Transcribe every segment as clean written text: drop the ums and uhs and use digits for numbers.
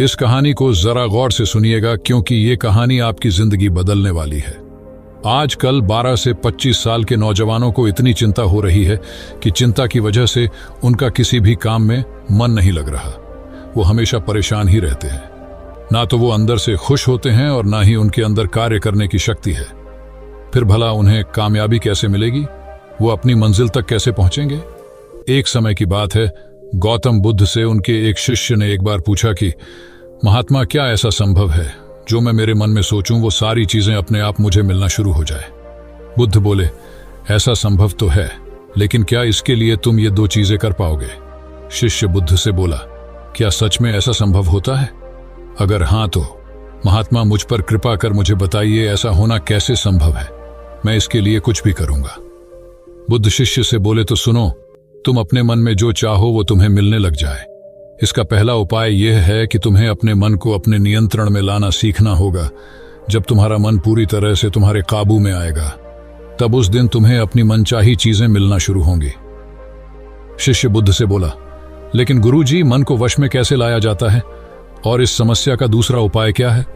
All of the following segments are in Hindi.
इस कहानी को जरा गौर से सुनिएगा, क्योंकि ये कहानी आपकी जिंदगी बदलने वाली है। आजकल 12 से 25 साल के नौजवानों को इतनी चिंता हो रही है कि चिंता की वजह से उनका किसी भी काम में मन नहीं लग रहा। वो हमेशा परेशान ही रहते हैं। ना तो वो अंदर से खुश होते हैं और ना ही उनके अंदर कार्य करने की शक्ति है। फिर भला उन्हें कामयाबी कैसे मिलेगी? वो अपनी मंजिल तक कैसे पहुंचेंगे? एक समय की बात है, गौतम बुद्ध से उनके एक शिष्य ने एक बार पूछा कि महात्मा, क्या ऐसा संभव है जो मैं मेरे मन में सोचूं वो सारी चीजें अपने आप मुझे मिलना शुरू हो जाए? बुद्ध बोले, ऐसा संभव तो है, लेकिन क्या इसके लिए तुम ये 2 चीजें कर पाओगे? शिष्य बुद्ध से बोला, क्या सच में ऐसा संभव होता है? अगर हाँ तो महात्मा मुझ पर कृपा कर मुझे बताइए, ऐसा होना कैसे संभव है? मैं इसके लिए कुछ भी करूंगा। बुद्ध शिष्य से बोले, तो सुनो, तुम अपने मन में जो चाहो वो तुम्हें मिलने लग जाए। इसका पहला उपाय यह है कि तुम्हें अपने मन को अपने नियंत्रण में लाना सीखना होगा। जब तुम्हारा मन पूरी तरह से तुम्हारे काबू में आएगा, तब उस दिन तुम्हें अपनी मनचाही चीजें मिलना शुरू होंगी। शिष्य बुद्ध से बोला, लेकिन गुरुजी, मन को वश में कैसे लाया जाता है और इस समस्या का दूसरा उपाय क्या है?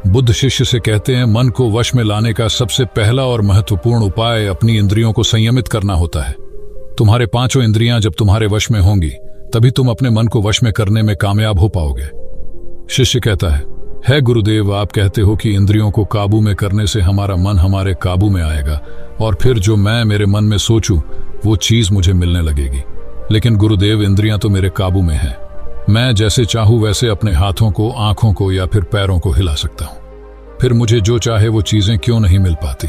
बुद्ध शिष्य से कहते हैं, मन को वश में लाने का सबसे पहला और महत्वपूर्ण उपाय अपनी इंद्रियों को संयमित करना होता है। तुम्हारे 5 इंद्रियां जब तुम्हारे वश में होंगी, तभी तुम अपने मन को वश में करने में कामयाब हो पाओगे। शिष्य कहता है गुरुदेव, आप कहते हो कि इंद्रियों को काबू में करने से हमारा मन हमारे काबू में आएगा और फिर जो मैं मेरे मन में सोचूं वो चीज मुझे मिलने लगेगी। लेकिन गुरुदेव, इंद्रियां तो मेरे काबू में हैं। मैं जैसे चाहूं वैसे अपने हाथों को, आंखों को या फिर पैरों को हिला सकता हूं। फिर मुझे जो चाहे वो चीजें क्यों नहीं मिल पाती?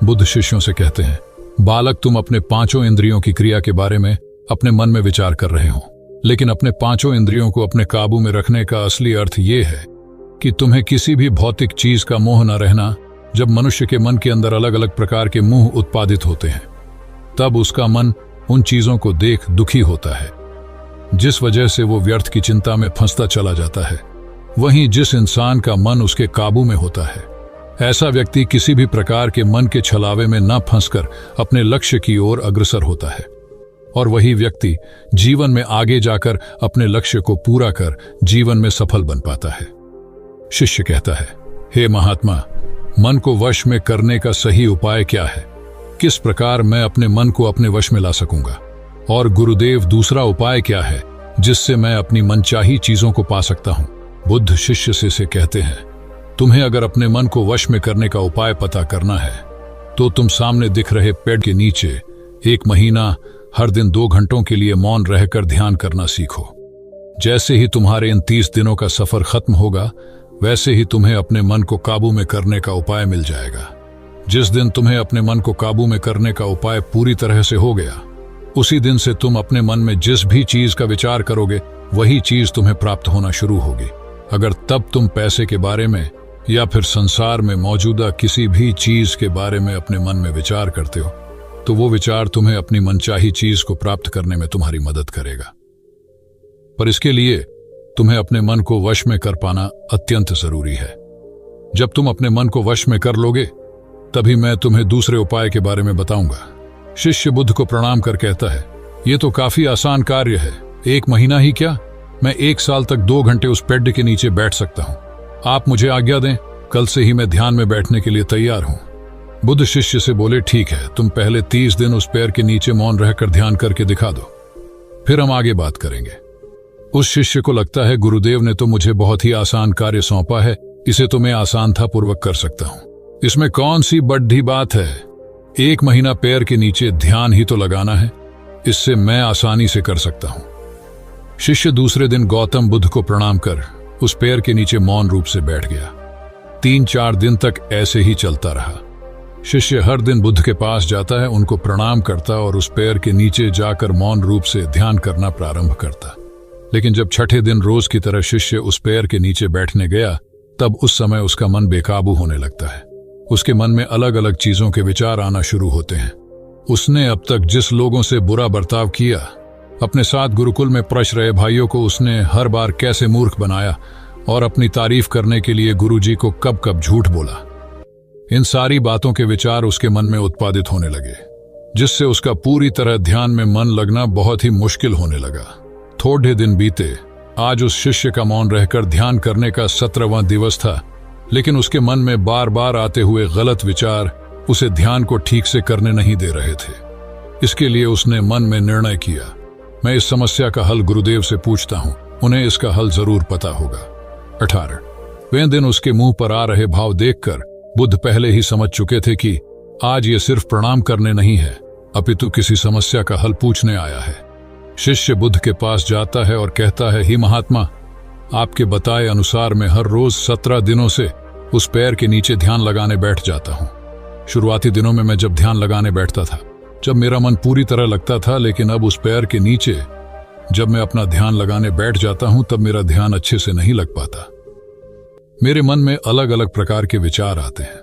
बुद्ध शिष्यों से कहते हैं, बालक, तुम अपने 5 इंद्रियों की क्रिया के बारे में अपने मन में विचार कर रहे हो, लेकिन अपने 5 इंद्रियों को अपने काबू में रखने का असली अर्थ यह है कि तुम्हें किसी भी भौतिक चीज का मोह न रहना। जब मनुष्य के मन के अंदर अलग अलग प्रकार के मोह उत्पादित होते हैं, तब उसका मन उन चीजों को देख दुखी होता है, जिस वजह से वो व्यर्थ की चिंता में फंसता चला जाता है। वहीं जिस इंसान का मन उसके काबू में होता है, ऐसा व्यक्ति किसी भी प्रकार के मन के छलावे में न फंसकर अपने लक्ष्य की ओर अग्रसर होता है, और वही व्यक्ति जीवन में आगे जाकर अपने लक्ष्य को पूरा कर जीवन में सफल बन पाता है। शिष्य कहता है, हे महात्मा, मन को वश में करने का सही उपाय क्या है? किस प्रकार मैं अपने मन को अपने वश में ला सकूंगा? और गुरुदेव, दूसरा उपाय क्या है जिससे मैं अपनी मनचाही चीजों को पा सकता हूं? बुद्ध शिष्य से कहते हैं, तुम्हें अगर अपने मन को वश में करने का उपाय पता करना है तो तुम सामने दिख रहे पेड़ के नीचे 1 महीना हर दिन 2 घंटों के लिए मौन रहकर ध्यान करना सीखो। जैसे ही तुम्हारे इन 30 दिनों का सफर खत्म होगा, वैसे ही तुम्हें अपने मन को काबू में करने का उपाय मिल जाएगा। जिस दिन तुम्हें अपने मन को काबू में करने का उपाय पूरी तरह से हो गया, उसी दिन से तुम अपने मन में जिस भी चीज का विचार करोगे, वही चीज तुम्हें प्राप्त होना शुरू होगी। अगर तब तुम पैसे के बारे में या फिर संसार में मौजूदा किसी भी चीज के बारे में अपने मन में विचार करते हो, तो वो विचार तुम्हें अपनी मनचाही चीज को प्राप्त करने में तुम्हारी मदद करेगा। पर इसके लिए तुम्हें अपने मन को वश में कर पाना अत्यंत जरूरी है। जब तुम अपने मन को वश में कर लोगे, तभी मैं तुम्हें दूसरे उपाय के बारे में बताऊंगा। शिष्य बुद्ध को प्रणाम कर कहता है, ये तो काफी आसान कार्य है। 1 महीना ही क्या, मैं 1 साल तक 2 घंटे उस पेड़ के नीचे बैठ सकता हूँ। आप मुझे आज्ञा दें, कल से ही मैं ध्यान में बैठने के लिए तैयार हूँ। बुद्ध शिष्य से बोले, ठीक है, तुम पहले 30 दिन उस पेड़ के नीचे मौन रहकर ध्यान करके दिखा दो, फिर हम आगे बात करेंगे। उस शिष्य को लगता है, गुरुदेव ने तो मुझे बहुत ही आसान कार्य सौंपा है, इसे तो मैं आसानता पूर्वक कर सकता हूँ। इसमें कौन सी बड़ी बात है? 1 महीना पैर के नीचे ध्यान ही तो लगाना है, इससे मैं आसानी से कर सकता हूँ। शिष्य दूसरे दिन गौतम बुद्ध को प्रणाम कर उस पेड़ के नीचे मौन रूप से बैठ गया। 3-4 दिन तक ऐसे ही चलता रहा। शिष्य हर दिन बुद्ध के पास जाता है, उनको प्रणाम करता और उस पेड़ के नीचे जाकर मौन रूप से ध्यान करना प्रारंभ करता। लेकिन जब 6ठे दिन रोज की तरह शिष्य उस पेड़ के नीचे बैठने गया, तब उस समय उसका मन बेकाबू होने लगता है। उसके मन में अलग अलग चीजों के विचार आना शुरू होते हैं। उसने अब तक जिस लोगों से बुरा बर्ताव किया, अपने साथ गुरुकुल में पढ़ रहे भाइयों को उसने हर बार कैसे मूर्ख बनाया और अपनी तारीफ करने के लिए गुरुजी को कब कब झूठ बोला, इन सारी बातों के विचार उसके मन में उत्पादित होने लगे, जिससे उसका पूरी तरह ध्यान में मन लगना बहुत ही मुश्किल होने लगा। थोड़े दिन बीते आज उस शिष्य का मौन रहकर ध्यान करने का 17वां दिवस था, लेकिन उसके मन में बार बार आते हुए गलत विचार उसे ध्यान को ठीक से करने नहीं दे रहे थे। इसके लिए उसने मन में निर्णय किया, मैं इस समस्या का हल गुरुदेव से पूछता हूं, उन्हें इसका हल जरूर पता होगा। 18 वे दिन उसके मुंह पर आ रहे भाव देखकर बुद्ध पहले ही समझ चुके थे कि आज ये सिर्फ प्रणाम करने नहीं है, अपितु किसी समस्या का हल पूछने आया है। शिष्य बुद्ध के पास जाता है और कहता है, ही महात्मा, आपके बताए अनुसार मैं हर रोज 17 दिनों से उस पैर के नीचे ध्यान लगाने बैठ जाता हूँ। शुरुआती दिनों में मैं जब ध्यान लगाने बैठता था, जब मेरा मन पूरी तरह लगता था, लेकिन अब उस पैर के नीचे जब मैं अपना ध्यान लगाने बैठ जाता हूं तब मेरा ध्यान अच्छे से नहीं लग पाता। मेरे मन में अलग अलग प्रकार के विचार आते हैं।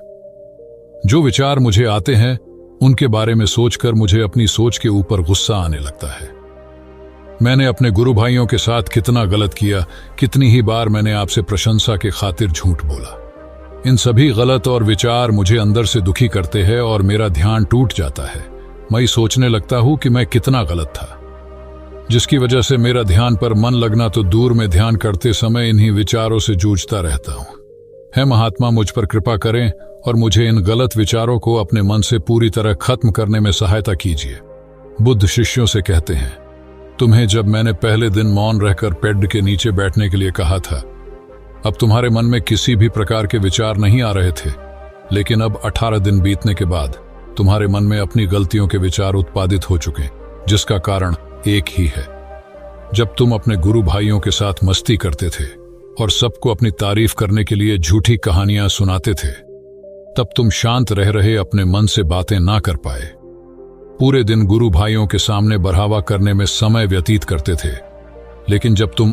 जो विचार मुझे आते हैं उनके बारे में सोचकर मुझे अपनी सोच के ऊपर गुस्सा आने लगता है। मैंने अपने गुरु भाइयों के साथ कितना गलत किया, कितनी ही बार मैंने आपसे प्रशंसा के खातिर झूठ बोला। इन सभी गलत और विचार मुझे अंदर से दुखी करते हैं और मेरा ध्यान टूट जाता है। मैं सोचने लगता हूं कि मैं कितना गलत था, जिसकी वजह से मेरा ध्यान पर मन लगना तो दूर में ध्यान करते समय इन्हीं विचारों से जूझता रहता हूं। है महात्मा, मुझ पर कृपा करें और मुझे इन गलत विचारों को अपने मन से पूरी तरह खत्म करने में सहायता कीजिए। बुद्ध शिष्यों से कहते हैं, तुम्हें जब मैंने पहले दिन मौन रहकर पेड़ के नीचे बैठने के लिए कहा था, अब तुम्हारे मन में किसी भी प्रकार के विचार नहीं आ रहे थे, लेकिन अब 18 दिन बीतने के बाद तुम्हारे मन में अपनी गलतियों के विचार उत्पादित हो चुके, जिसका कारण एक ही है। जब तुम अपने गुरु भाइयों के साथ मस्ती करते थे और सबको अपनी तारीफ करने के लिए झूठी कहानियां सुनाते थे, तब तुम शांत रह रहे अपने मन से बातें ना कर पाए। पूरे दिन गुरु भाइयों के सामने बढ़ावा करने में समय व्यतीत करते थे, लेकिन जब तुम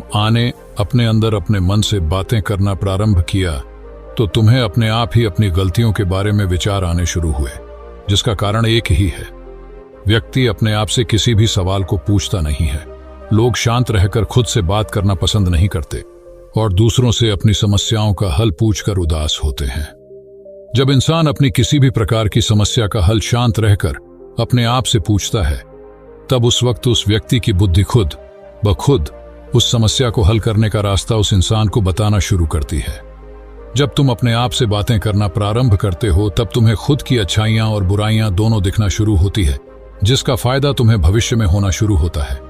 अपने अंदर अपने मन से बातें करना प्रारंभ किया तो तुम्हें अपने आप ही अपनी गलतियों के बारे में विचार आने शुरू हुए, जिसका कारण एक ही है। व्यक्ति अपने आप से किसी भी सवाल को पूछता नहीं है। लोग शांत रहकर खुद से बात करना पसंद नहीं करते और दूसरों से अपनी समस्याओं का हल पूछकर उदास होते हैं। जब इंसान अपनी किसी भी प्रकार की समस्या का हल शांत रहकर अपने आप से पूछता है, तब उस वक्त उस व्यक्ति की बुद्धि खुद ब खुद उस समस्या को हल करने का रास्ता उस इंसान को बताना शुरू करती है। जब तुम अपने आप से बातें करना प्रारंभ करते हो, तब तुम्हें खुद की अच्छाइयां और बुराइयां दोनों दिखना शुरू होती है, जिसका फायदा तुम्हें भविष्य में होना शुरू होता है।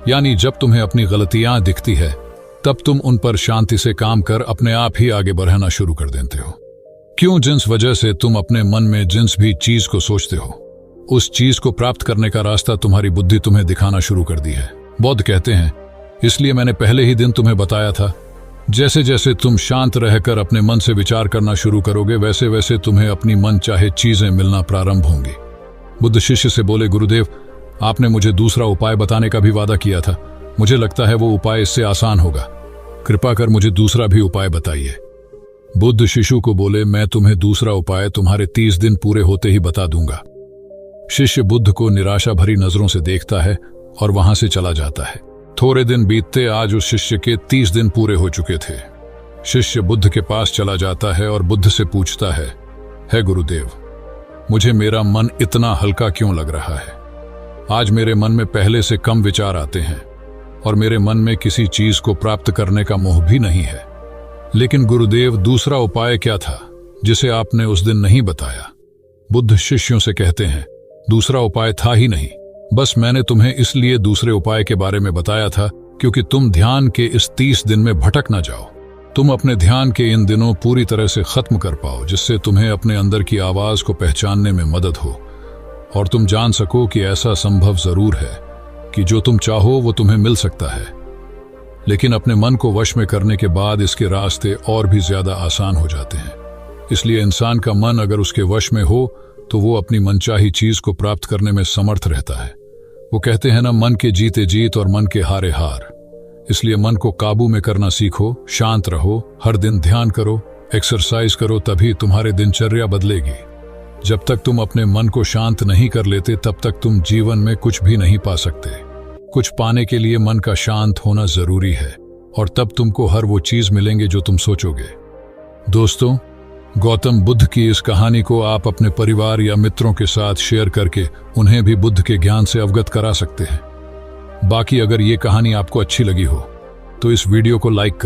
यानी जब तुम्हें अपनी गलतियां दिखती है, तब तुम उन पर शांति से काम कर अपने आप ही आगे बढ़ना शुरू कर देते हो। क्यों? जिस वजह से तुम अपने मन में जिस भी चीज को सोचते हो, उस चीज को प्राप्त करने का रास्ता तुम्हारी बुद्धि तुम्हें दिखाना शुरू कर दी है। बौद्ध कहते हैं, इसलिए मैंने पहले ही दिन तुम्हें बताया था, जैसे जैसे तुम शांत रहकर अपने मन से विचार करना शुरू करोगे, वैसे वैसे तुम्हें अपनी मन चाहे चीजें मिलना प्रारंभ होंगी। बुद्ध शिष्य से बोले, गुरुदेव, आपने मुझे दूसरा उपाय बताने का भी वादा किया था। मुझे लगता है वो उपाय इससे आसान होगा। कृपा कर मुझे दूसरा भी उपाय बताइए। बुद्ध शिशु को बोले, मैं तुम्हें दूसरा उपाय तुम्हारे 30 दिन पूरे होते ही बता दूंगा। शिष्य बुद्ध को निराशा भरी नजरों से देखता है और वहां से चला जाता है। थोड़े दिन बीतते आज उस शिष्य के 30 दिन पूरे हो चुके थे। शिष्य बुद्ध के पास चला जाता है और बुद्ध से पूछता है गुरुदेव, मुझे मेरा मन इतना हल्का क्यों लग रहा है? आज मेरे मन में पहले से कम विचार आते हैं और मेरे मन में किसी चीज को प्राप्त करने का मोह भी नहीं है। लेकिन गुरुदेव, दूसरा उपाय क्या था जिसे आपने उस दिन नहीं बताया? बुद्ध शिष्यों से कहते हैं, दूसरा उपाय था ही नहीं, बस मैंने तुम्हें इसलिए दूसरे उपाय के बारे में बताया था क्योंकि तुम ध्यान के इस 30 दिन में भटक ना जाओ। तुम अपने ध्यान के इन दिनों पूरी तरह से खत्म कर पाओ, जिससे तुम्हें अपने अंदर की आवाज को पहचानने में मदद हो और तुम जान सको कि ऐसा संभव जरूर है कि जो तुम चाहो वो तुम्हें मिल सकता है। लेकिन अपने मन को वश में करने के बाद इसके रास्ते और भी ज्यादा आसान हो जाते हैं। इसलिए इंसान का मन अगर उसके वश में हो तो वो अपनी मनचाही चीज को प्राप्त करने में समर्थ रहता है। वो कहते हैं ना, मन के जीते जीत और मन के हारे हार। इसलिए मन को काबू में करना सीखो, शांत रहो, हर दिन ध्यान करो, एक्सरसाइज करो, तभी तुम्हारे दिनचर्या बदलेगी। जब तक तुम अपने मन को शांत नहीं कर लेते, तब तक तुम जीवन में कुछ भी नहीं पा सकते। कुछ पाने के लिए मन का शांत होना जरूरी है और तब तुमको हर वो चीज मिलेंगे जो तुम सोचोगे। दोस्तों, गौतम बुद्ध की इस कहानी को आप अपने परिवार या मित्रों के साथ शेयर करके उन्हें भी बुद्ध के ज्ञान से अवगत करा सकते हैं। बाकी अगर ये कहानी आपको अच्छी लगी हो तो इस वीडियो को लाइक करें।